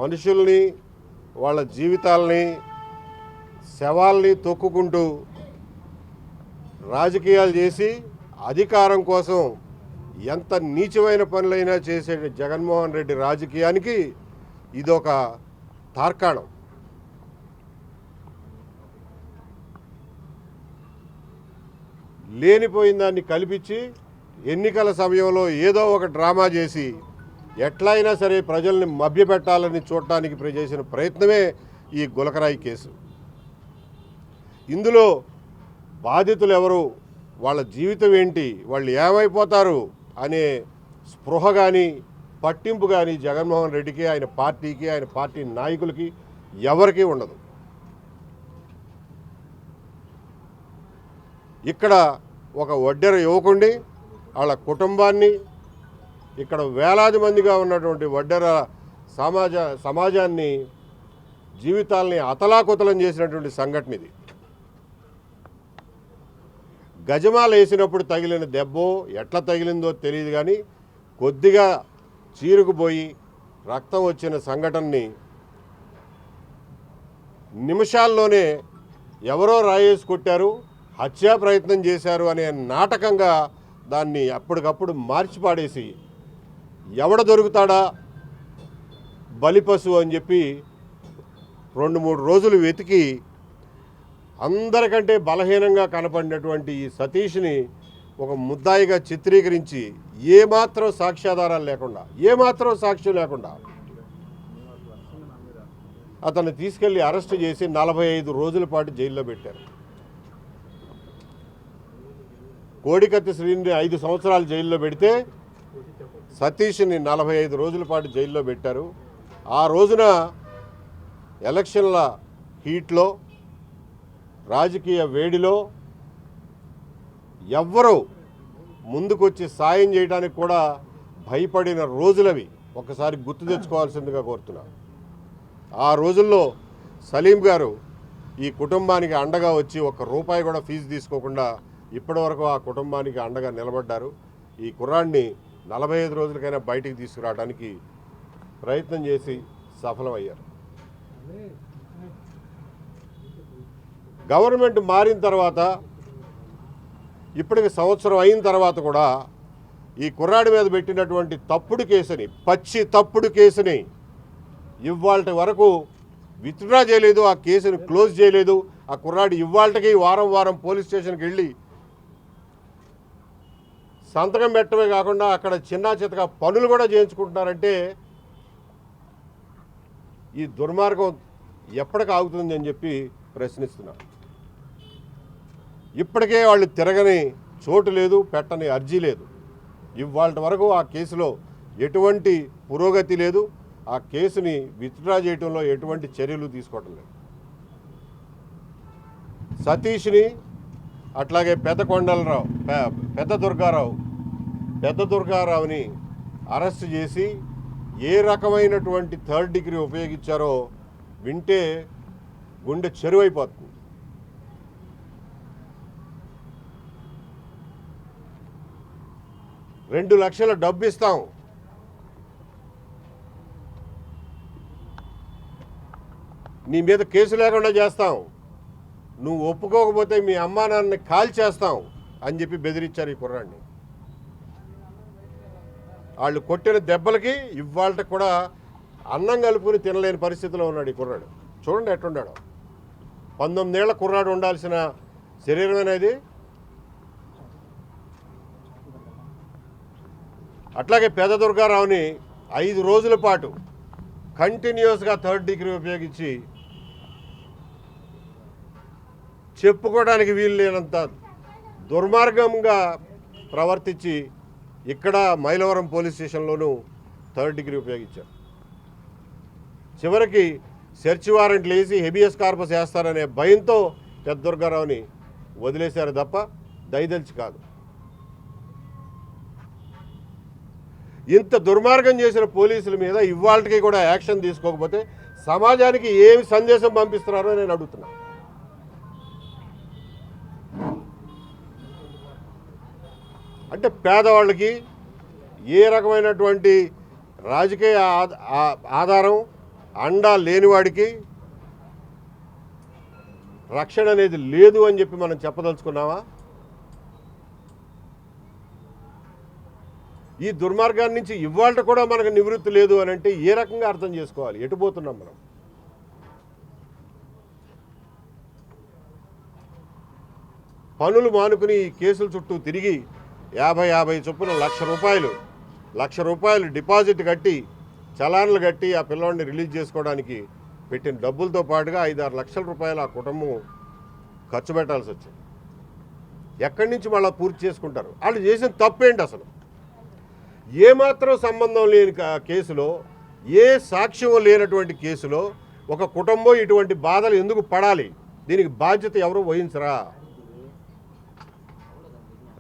మనుషుల్ని వాళ్ళ జీవితాల్ని శవాల్ని తొక్కుకుంటూ రాజకీయాలు చేసి అధికారం కోసం ఎంత నీచమైన పనులైనా చేసే జగన్మోహన్ రెడ్డి రాజకీయానికి ఇదొక తార్కాణం. లేనిపోయిన దాన్ని కల్పించి ఎన్నికల సమయంలో ఏదో ఒక డ్రామా చేసి ఎట్లయినా సరే ప్రజల్ని మభ్యపెట్టాలని చూడటానికి చేసిన ప్రయత్నమే ఈ గులకరాయి కేసు. ఇందులో బాధితులు ఎవరు, వాళ్ళ జీవితం ఏంటి, వాళ్ళు ఏమైపోతారు అనే స్పృహ కానీ పట్టింపు కానీ జగన్మోహన్ రెడ్డికి, ఆయన పార్టీకి, ఆయన పార్టీ నాయకులకి ఎవరికీ ఉండదు. ఇక్కడ ఒక ఒడ్డెర యువకుడిని, వాళ్ళ కుటుంబాన్ని, ఇక్కడ వేలాది మందిగా ఉన్నటువంటి ఒడ్డెర సమాజాన్ని జీవితాల్ని అతలాకుతలం చేసినటువంటి సంఘటన ఇది. గజమాల వేసినప్పుడు తగిలిన దెబ్బో ఎట్లా తగిలిందో తెలియదు, కానీ కొద్దిగా చీరుకుపోయి రక్తం వచ్చిన సంఘటనని నిమిషాల్లోనే ఎవరో రాయేసి కొట్టారు, హత్యా ప్రయత్నం చేశారు అనే నాటకంగా దాన్ని అప్పటికప్పుడు మార్చిపాడేసి ఎవడ దొరుకుతాడా బలిపశువు అని చెప్పి 2-3 రోజులు వెతికి అందరికంటే బలహీనంగా కనపడినటువంటి ఈ సతీష్ని ఒక ముద్దాయిగా చిత్రీకరించి ఏమాత్రం సాక్ష్యాధారాలు లేకుండా, ఏమాత్రం సాక్ష్యం లేకుండా అతన్ని తీసుకెళ్లి అరెస్ట్ చేసి 45 రోజుల పాటు జైల్లో పెట్టారు. కోడికత్తి శ్రీని 5 సంవత్సరాలు జైల్లో పెడితే సతీష్ని 45 రోజుల పాటు జైల్లో పెట్టారు. ఆ రోజున ఎలక్షన్ల హీట్లో, రాజకీయ వేడిలో ఎవ్వరూ ముందుకొచ్చి సాయం చేయడానికి కూడా భయపడిన రోజులవి ఒకసారి గుర్తు తెచ్చుకోవాల్సిందిగా కోరుతున్నా. ఆ రోజుల్లో సలీం గారు ఈ కుటుంబానికి అండగా వచ్చి ₹1 కూడా ఫీజు తీసుకోకుండా ఇప్పటివరకు ఆ కుటుంబానికి అండగా నిలబడ్డారు. ఈ కుర్రాడిని 45 రోజులకైనా బయటికి తీసుకురావడానికి ప్రయత్నం చేసి సఫలమయ్యారు. గవర్నమెంట్ మారిన తర్వాత ఇప్పటికి సంవత్సరం అయిన తర్వాత కూడా ఈ కుర్రాడి మీద పెట్టినటువంటి తప్పుడు కేసుని, పచ్చి తప్పుడు కేసుని ఇవాల్టి వరకు విత్డ్రా చేయలేదు, ఆ కేసుని క్లోజ్ చేయలేదు. ఆ కుర్రాడు ఇవాల్టికి వారం పోలీస్ స్టేషన్కి వెళ్ళి సంతకం పెట్టడమే కాకుండా అక్కడ చిన్న చితక పనులు కూడా చేయించుకుంటున్నారంటే ఈ దుర్మార్గం ఎప్పటికి ఆగుతుంది అని చెప్పి ప్రశ్నిస్తున్నారు. ఇప్పటికే వాళ్ళు తిరగని చోటు లేదు, పెట్టని అర్జీ లేదు. ఇవాల్టి వరకు ఆ కేసులో ఎటువంటి పురోగతి లేదు. ఆ కేసుని విత్డ్రా చేయడంలో ఎటువంటి చర్యలు తీసుకోవటం లేదు. సతీష్ని అట్లాగే పెద్ద దుర్గారావుని అరెస్ట్ చేసి ఏ రకమైనటువంటి 3rd డిగ్రీ ఉపయోగించారో వింటే గుండె చెరువైపోతుంది. $2 లక్షల డబ్బు ఇస్తాం, నీ మీద కేసు లేకుండా చేస్తాం, నువ్వు ఒప్పుకోకపోతే మీ అమ్మా నాన్నని కాల్ చేస్తాం అని చెప్పి బెదిరించారు ఈ కుర్రాడిని. వాళ్ళు కొట్టిన దెబ్బలకి ఇవాళ కూడా అన్నం కలుపుకుని తినలేని పరిస్థితిలో ఉన్నాడు ఈ కుర్రాడు. చూడండి ఎట్టున్నాడు. 19 ఏళ్ల కుర్రాడు ఉండాల్సిన శరీరం అనేది. అట్లాగే పెద్ద దుర్గారావుని 5 రోజుల పాటు కంటిన్యూస్గా 3rd డిగ్రీ ఉపయోగించి చెప్పుకోవడానికి వీలు లేనంత దుర్మార్గంగా ప్రవర్తించి ఇక్కడ మైలవరం పోలీస్ స్టేషన్లోనూ 3rd డిగ్రీ ఉపయోగించారు. చివరికి సెర్చ్ వారెంట్లు వేసి హెబియస్ కార్పస్ వేస్తారనే భయంతో పెద్ద దుర్గారావుని వదిలేశారు తప్ప దయదలిచి కాదు. ఇంత దుర్మార్గం చేసిన పోలీసుల మీద ఇవాళకి కూడా యాక్షన్ తీసుకోకపోతే సమాజానికి ఏమి సందేశం పంపిస్తున్నారో నేను అడుగుతున్నా. అంటే పేదవాళ్ళకి ఏ రకమైనటువంటి రాజకీయ ఆధారం, అండా లేనివాడికి రక్షణ అనేది లేదు అని చెప్పి మనం చెప్పదలుచుకున్నావా? ఈ దుర్మార్గాన్ని నుంచి ఇవాళ కూడా మనకు నివృత్తి లేదు అని అంటే ఏ రకంగా అర్థం చేసుకోవాలి? ఎటుపోతున్నాం మనం? పనులు మానుకుని ఈ కేసుల చుట్టూ తిరిగి 50 చొప్పున లక్ష రూపాయలు డిపాజిట్ కట్టి చలాన్లు కట్టి ఆ పిల్లవాడిని రిలీజ్ చేసుకోవడానికి పెట్టిన డబ్బులతో పాటుగా 5-6 లక్షల రూపాయలు ఆ కుటుంబం ఖర్చు పెట్టాల్సి వచ్చింది. ఎక్కడి నుంచి మళ్ళీ పూర్తి చేసుకుంటారు? వాళ్ళు చేసిన తప్పేంటి అసలు? ఏమాత్రం సంబంధం లేని కేసులో, ఏ సాక్ష్యం లేనటువంటి కేసులో ఒక కుటుంబం ఇటువంటి బాధలు ఎందుకు పడాలి? దీనికి బాధ్యత ఎవరు వహించరా?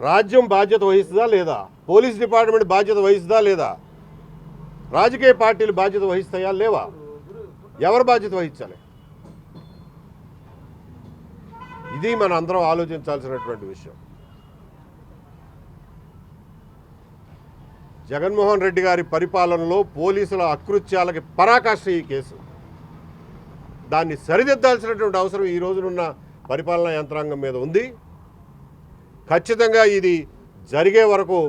రాజ్యం బాధ్యత వహిస్తుందా లేదా? పోలీస్ డిపార్ట్మెంట్ బాధ్యత వహిస్తుందా లేదా? రాజకీయ పార్టీలు బాధ్యత వహిస్తాయా లేవా? ఎవరు బాధ్యత వహించాలి? ఇది మన అందరం ఆలోచించాల్సినటువంటి విషయం. జగన్మోహన్ రెడ్డి గారి పరిపాలనలో పోలీసుల అకృత్యాలకి పరాకాష్ఠ ఈ కేసు. దాన్ని సరిదిద్దాల్సినటువంటి అవసరం ఈ రోజునున్న పరిపాలనా యంత్రాంగం మీద ఉంది. ఖచ్చితంగా ఇది జరిగే వరకు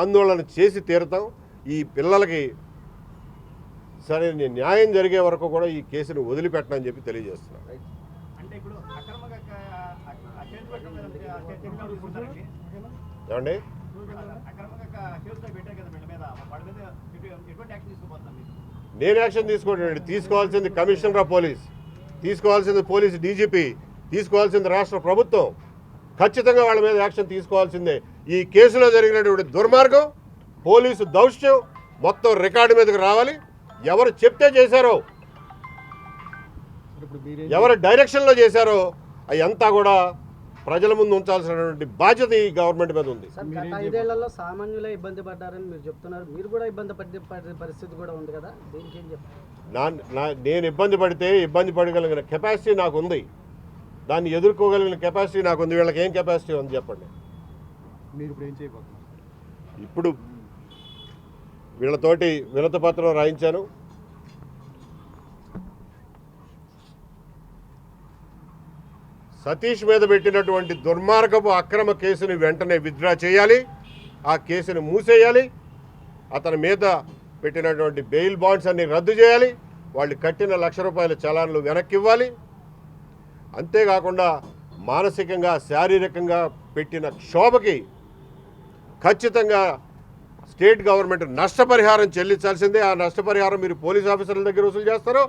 ఆందోళన చేసి తీరుతాం. ఈ పిల్లలకి సరైన న్యాయం జరిగే వరకు కూడా ఈ కేసును వదిలిపెట్టనని చెప్పి తెలియజేస్తున్నాం. ఏమండి, నేను యాక్షన్ తీసుకోవాల్సింది కమిషనర్ ఆఫ్ పోలీస్, తీసుకోవాల్సింది పోలీస్ డీజీపీ, తీసుకోవాల్సింది రాష్ట్ర ప్రభుత్వం. ఖచ్చితంగా వాళ్ళ మీద యాక్షన్ తీసుకోవాల్సిందే. ఈ కేసులో జరిగినటువంటి దుర్మార్గం, పోలీసు దౌష్ట్యం మొత్తం రికార్డు మీదకి రావాలి. ఎవరు చెప్తే చేశారో, ఎవరు డైరెక్షన్లో చేశారో అదంతా కూడా ప్రజల ముందు ఉంచాల్సినటువంటి బాధ్యత ఈ గవర్నమెంట్ మీద ఉంది. గత 5 ఏళ్లలో సామాన్యులే ఇబ్బంది పడ్డారని మీరు చెప్తున్నారు. మీరు కూడా ఇబ్బంది పడే పరిస్థితి కూడా ఉంది కదా, దీనికి ఏం చెప్తారు? నేను ఇబ్బంది పడితే ఇబ్బంది పడగలిగిన కెపాసిటీ నాకు ఉంది, దాన్ని ఎదుర్కోగలిగిన కెపాసిటీ నాకు ఉంది. వీళ్ళకి ఏం కెపాసిటీ ఉంది చెప్పండి? మీరు ఇప్పుడు ఏం చేయబోతున్నారు? ఇప్పుడు వీళ్ళతోటి వినతిపత్రం రాయించాను. సతీష్ మీద పెట్టినటువంటి దుర్మార్గపు అక్రమ కేసుని వెంటనే విత్డ్రా చేయాలి, ఆ కేసుని మూసేయాలి, అతని మీద పెట్టినటువంటి బెయిల్ బాండ్స్ అన్ని రద్దు చేయాలి, వాళ్ళు కట్టిన ₹1,00,000 చలాన్లు వెనక్కి ఇవ్వాలి. అంతేకాకుండా మానసికంగా శారీరకంగా పెట్టిన క్షోభకి ఖచ్చితంగా స్టేట్ గవర్నమెంట్ నష్టపరిహారం చెల్లించాల్సిందే. ఆ నష్టపరిహారం మీరు పోలీస్ ఆఫీసర్ల దగ్గర వసూలు చేస్తారో,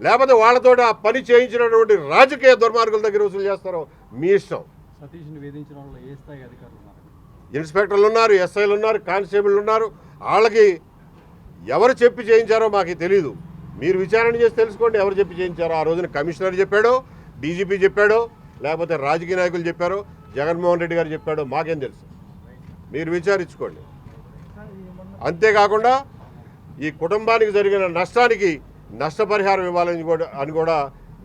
లేకపోతే వాళ్ళతో ఆ పని చేయించినటువంటి రాజకీయ దుర్మార్గుల దగ్గర వసూలు చేస్తారో మీ ఇష్టం. సతీష్ని వేధించిన వాళ్ళు ఏ స్థాయి అధికారులు ఉన్నారు? ఇన్స్పెక్టర్లు ఉన్నారు, ఎస్ఐలు ఉన్నారు, కానిస్టేబుల్ ఉన్నారు. వాళ్ళకి ఎవరు చెప్పి చేయించారో మాకు తెలియదు. మీరు విచారణ చేసి తెలుసుకోండి ఎవరు చెప్పి చేయించారో. ఆ రోజున కమిషనర్ చెప్పాడో, డీజీపీ చెప్పాడో, లేకపోతే రాజకీయ నాయకులు చెప్పారో, జగన్మోహన్ రెడ్డి గారు చెప్పాడో మాకేం తెలుసు? మీరు విచారించుకోండి. అంతేకాకుండా ఈ కుటుంబానికి జరిగిన నష్టానికి నష్టపరిహారం ఇవ్వాలని కూడా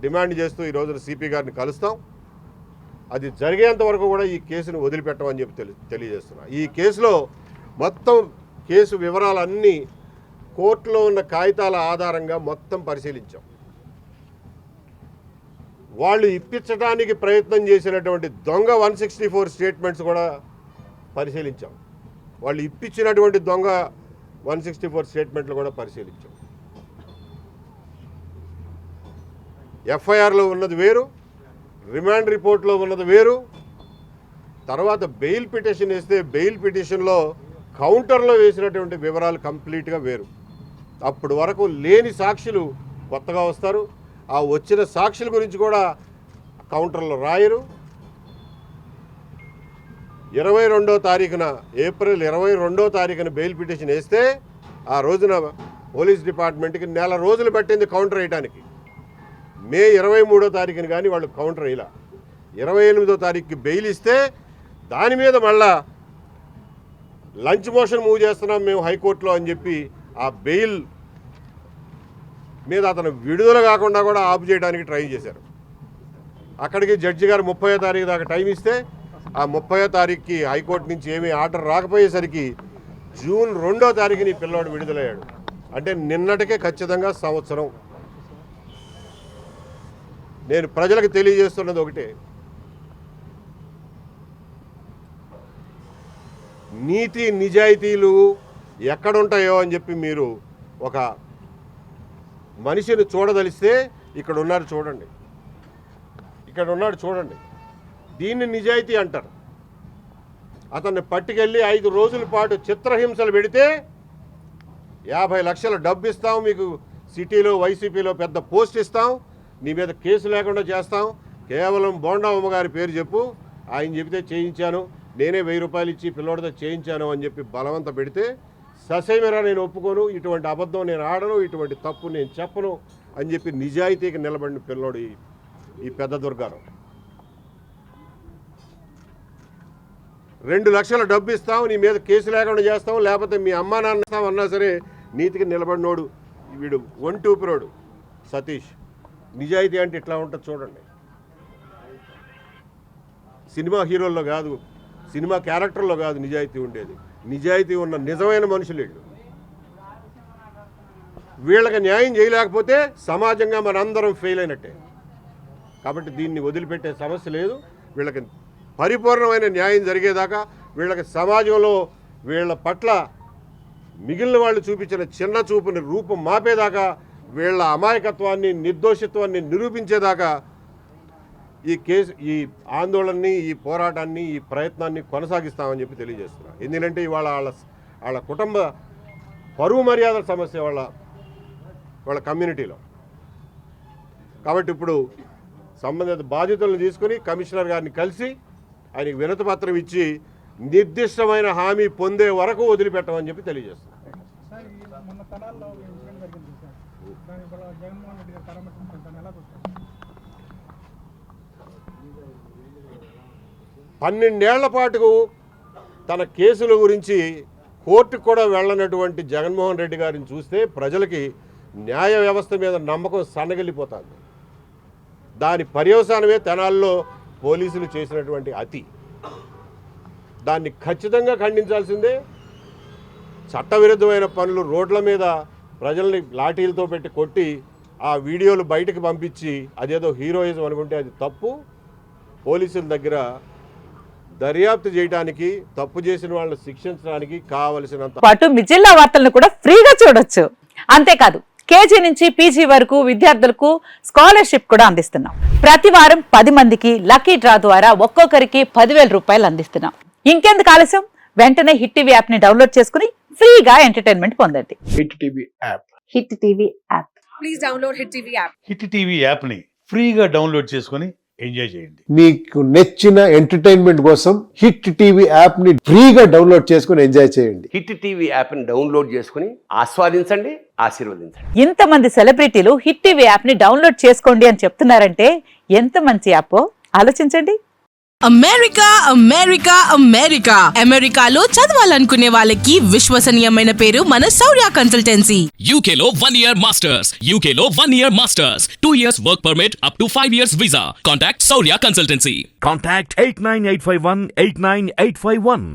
డిమాండ్ చేస్తూ ఈ రోజున సిపి గారిని కలుస్తాం. అది జరిగేంత వరకు కూడా ఈ కేసును వదిలిపెట్టమని చెప్పి తెలియజేస్తున్నా. ఈ కేసులో మొత్తం కేసు వివరాలన్నీ కోర్టులో ఉన్న కాగితాల ఆధారంగా మొత్తం పరిశీలించాం. వాళ్ళు ఇప్పించడానికి ప్రయత్నం చేసినటువంటి దొంగ 164 స్టేట్మెంట్స్ కూడా పరిశీలించాం. వాళ్ళు ఇప్పించినటువంటి దొంగ 164 స్టేట్మెంట్లు కూడా పరిశీలించాం. ఎఫ్ఐఆర్లో ఉన్నది వేరు, రిమాండ్ రిపోర్ట్లో ఉన్నది వేరు. తర్వాత బెయిల్ పిటిషన్ వేస్తే బెయిల్ పిటిషన్లో కౌంటర్లో వేసినటువంటి వివరాలు కంప్లీట్గా వేరు. అప్పుడు వరకు లేని సాక్షులు కొత్తగా వస్తారు. ఆ వచ్చిన సాక్షుల గురించి కూడా కౌంటర్లో రాయరు. 22వ తారీఖున ఏప్రిల్ 22వ తారీఖున బెయిల్ పిటిషన్ వేస్తే ఆ రోజున పోలీస్ డిపార్ట్మెంట్కి 1 నెల రోజులు పట్టింది కౌంటర్ వేయడానికి. మే 23వ తారీఖున కానీ వాళ్ళు కౌంటర్ వేయలా. 28వ తారీఖుకి బెయిల్ ఇస్తే దాని మీద మళ్ళా లంచ్ మోషన్ మూవ్ చేస్తున్నాం మేము హైకోర్టులో అని చెప్పి ఆ బెయిల్ మీద అతను విడుదల కాకుండా కూడా ఆపు చేయడానికి ట్రై చేశారు. అక్కడికి జడ్జి గారు 30వ తారీఖు దాకా టైం ఇస్తే ఆ 30వ తారీఖుకి హైకోర్టు నుంచి ఏమీ ఆర్డర్ రాకపోయేసరికి జూన్ 2వ తారీఖుని పిల్లవాడు విడుదలయ్యాడు. అంటే నిన్నటికే ఖచ్చితంగా సంవత్సరం. నేను ప్రజలకు తెలియజేస్తున్నది ఒకటే, నీతి నిజాయితీలు ఎక్కడుంటాయో అని చెప్పి మీరు ఒక మనిషిని చూడదలిస్తే ఇక్కడ ఉన్నాడు చూడండి, ఇక్కడ ఉన్నాడు చూడండి. దీన్ని నిజాయితీ అంటారు. అతన్ని పట్టుకెళ్ళి 5 రోజుల పాటు చిత్రహింసలు పెడితే 50 లక్షల డబ్బు ఇస్తాం, మీకు సిటీలో వైసీపీలో పెద్ద పోస్ట్ ఇస్తాం, నీ మీద కేసు లేకుండా చేస్తాం, కేవలం బోండామ్మ గారి పేరు చెప్పు, ఆయన చెబితే చేయించాను, నేనే 1000 రూపాయలు ఇచ్చి పిల్లోడితో చేయించాను అని చెప్పి బలవంత పెడితే ససేమిరా నేను ఒప్పుకోను, ఇటువంటి అబద్ధం నేను ఆడను, ఇటువంటి తప్పు నేను చెప్పను అని చెప్పి నిజాయితీకి నిలబడిన పిల్లోడు ఈ పెద్ద దుర్గారావు. 2 లక్షల డబ్బు ఇస్తాం, నీ మీద కేసు లేకుండా చేస్తాం, లేకపోతే మీ అమ్మా నాన్న ఇస్తాం అన్నా సరే నీతికి నిలబడినోడు వీడు ఒంటూపురోడు సతీష్. నిజాయితీ అంటే ఇట్లా ఉంటుంది చూడండి. సినిమా హీరోల్లో కాదు, సినిమా క్యారెక్టర్లో కాదు నిజాయితీ ఉండేది. నిజాయితీ ఉన్న నిజమైన మనుషులు వీళ్ళు. వీళ్ళకి న్యాయం చేయలేకపోతే సమాజంగా మనందరం ఫెయిల్ అయినట్టే. కాబట్టి దీన్ని వదిలిపెట్టే సమస్య లేదు. వీళ్ళకి పరిపూర్ణమైన న్యాయం జరిగేదాకా, వీళ్ళకి సమాజంలో వీళ్ళ పట్ల మిగిలిన వాళ్ళు చూపించిన చిన్న చూపుని రూపం మాపేదాకా, వీళ్ళ అమాయకత్వాన్ని నిర్దోషిత్వాన్ని నిరూపించేదాకా ఈ ఆందోళనని, ఈ పోరాటాన్ని, ఈ ప్రయత్నాన్ని కొనసాగిస్తామని చెప్పి తెలియజేస్తున్నారు. ఎందుకంటే ఇవాళ వాళ్ళ కుటుంబ పరువు మర్యాదల సమస్య వాళ్ళ కమ్యూనిటీలో. కాబట్టి ఇప్పుడు సంబంధిత బాధ్యతలను తీసుకుని కమిషనర్ గారిని కలిసి ఆయనకి వినతి పత్రం ఇచ్చి నిర్దిష్టమైన హామీ పొందే వరకు వదిలిపెట్టమని చెప్పి తెలియజేస్తున్నారు. 12 ఏళ్ల పాటు తన కేసుల గురించి కోర్టుకు కూడా వెళ్ళనటువంటి జగన్మోహన్ రెడ్డి గారిని చూస్తే ప్రజలకి న్యాయ వ్యవస్థ మీద నమ్మకం సన్నగిల్లిపోతుంది. దాని పర్యవసానమే తెనాల్లో పోలీసులు చేసినటువంటి అతి. దాన్ని ఖచ్చితంగా ఖండించాల్సిందే. చట్టవిరుద్ధమైన పనులు, రోడ్ల మీద ప్రజల్ని లాఠీలతో పెట్టి కొట్టి ఆ వీడియోలు బయటకు పంపించి అదేదో హీరోయిజం అనుకుంటే అది తప్పు. పోలీసుల దగ్గర దర్యాప్తు చేయడానికి, తప్పు చేసిన వాళ్ళని శిక్షించడానికి కావలసినంత పాటు మీ జిల్లా వార్తలను కూడా ఫ్రీగా చూడొచ్చు. అంతేకాదు కేజీ నుంచి పీజీ వరకు విద్యార్థులకు స్కాలర్షిప్ కూడా అందిస్తున్నాం. ప్రతి వారం 10 మందికి లక్కీ డ్రా ద్వారా ఒక్కొక్కరికి 10,000 రూపాయలు అందిస్తున్నాం. ఇంకెందుకు ఆలస్యం, వెంటనే హిట్ టీవీ యాప్ ని డౌన్లోడ్ చేసుకుని ఫ్రీగా ఎంటర్టైన్మెంట్ పొందండి. Hit TV app. Hit TV app. Please download hit TV app. Hit TV app ని ఫ్రీగా డౌన్లోడ్ చేసుకుని ఎంజాయ్ చేయండి. మీకు నచ్చిన ఎంటర్టైన్మెంట్ కోసం హిట్ టీవీ యాప్ ని ఫ్రీగా డౌన్లోడ్ చేసుకుని ఎంజాయ్ చేయండి. హిట్ టీవీ యాప్ ని డౌన్లోడ్ చేసుకుని ఆస్వాదించండి, ఆశీర్వదించండి. ఇంతమంది సెలబ్రిటీలు హిట్ టీవీ యాప్ ని డౌన్లోడ్ చేసుకోండి అని చెప్తున్నారంటే ఎంత మంచి యాప్ ఆలోచించండి. అమెరికా అమెరికా అమెరికా అమెరికాలో చదవాలనుకునే వాళ్ళకి విశ్వసనీయమైన పేరు మన శౌర్య కన్సల్టెన్సీ. UK లో 1 year masters, UK లో 1 year masters, 2 years work permit up to 5 years visa. Contact Saurya Consultancy. Contact 89851 89851.